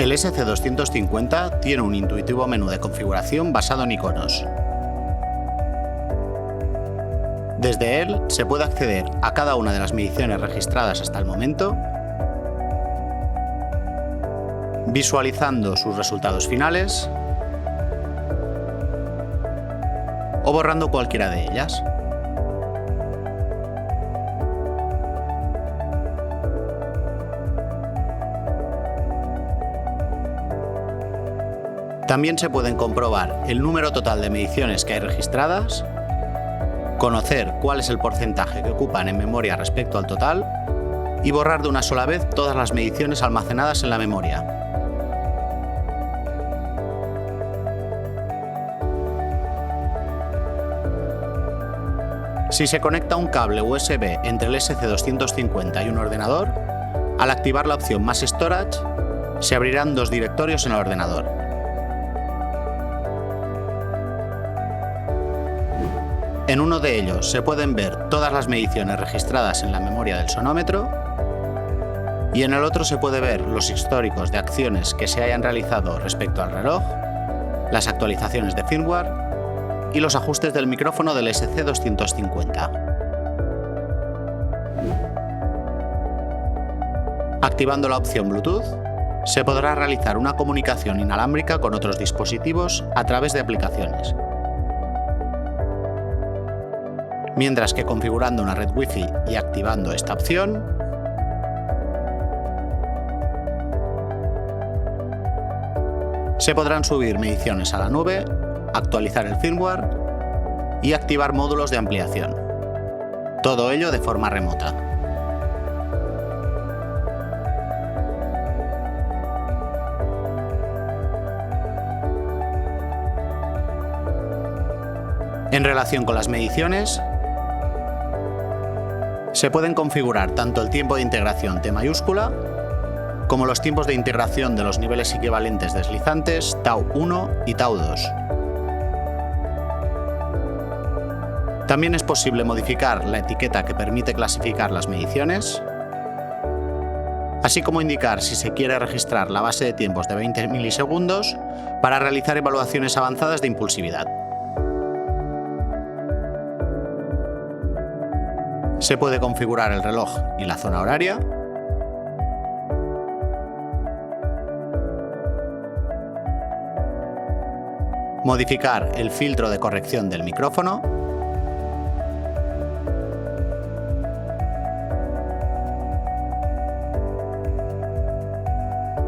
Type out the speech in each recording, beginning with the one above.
El SC250 tiene un intuitivo menú de configuración basado en iconos. Desde él se puede acceder a cada una de las mediciones registradas hasta el momento, visualizando sus resultados finales o borrando cualquiera de ellas. También se pueden comprobar el número total de mediciones que hay registradas, conocer cuál es el porcentaje que ocupan en memoria respecto al total y borrar de una sola vez todas las mediciones almacenadas en la memoria. Si se conecta un cable USB entre el SC250 y un ordenador, al activar la opción Mass Storage, se abrirán dos directorios en el ordenador. En uno de ellos se pueden ver todas las mediciones registradas en la memoria del sonómetro y en el otro se puede ver los históricos de acciones que se hayan realizado respecto al reloj, las actualizaciones de firmware y los ajustes del micrófono del SC250. Activando la opción Bluetooth, se podrá realizar una comunicación inalámbrica con otros dispositivos a través de aplicaciones. Mientras que configurando una red Wi-Fi y activando esta opción, se podrán subir mediciones a la nube, actualizar el firmware y activar módulos de ampliación. Todo ello de forma remota. En relación con las mediciones, se pueden configurar tanto el tiempo de integración T mayúscula como los tiempos de integración de los niveles equivalentes deslizantes Tau 1 y Tau 2. También es posible modificar la etiqueta que permite clasificar las mediciones, así como indicar si se quiere registrar la base de tiempos de 20 milisegundos para realizar evaluaciones avanzadas de impulsividad. Se puede configurar el reloj y la zona horaria, modificar el filtro de corrección del micrófono,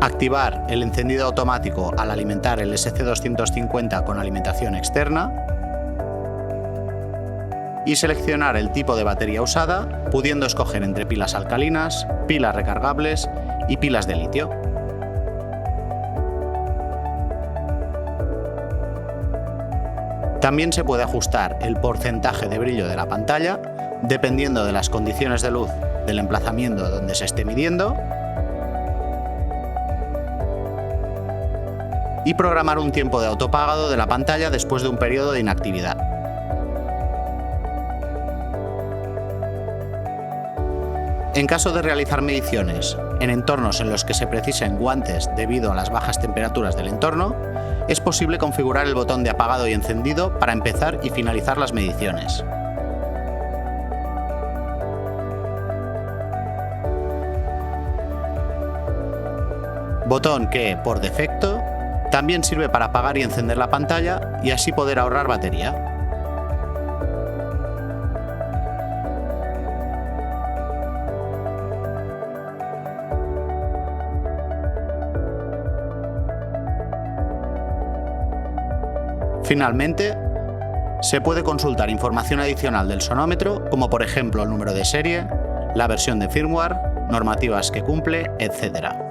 activar el encendido automático al alimentar el SC250 con alimentación externa y seleccionar el tipo de batería usada, pudiendo escoger entre pilas alcalinas, pilas recargables y pilas de litio. También se puede ajustar el porcentaje de brillo de la pantalla, dependiendo de las condiciones de luz del emplazamiento donde se esté midiendo, y programar un tiempo de autoapagado de la pantalla después de un periodo de inactividad. En caso de realizar mediciones en entornos en los que se precisen guantes debido a las bajas temperaturas del entorno, es posible configurar el botón de apagado y encendido para empezar y finalizar las mediciones. Botón que, por defecto, también sirve para apagar y encender la pantalla y así poder ahorrar batería. Finalmente, se puede consultar información adicional del sonómetro, como por ejemplo el número de serie, la versión de firmware, normativas que cumple, etc.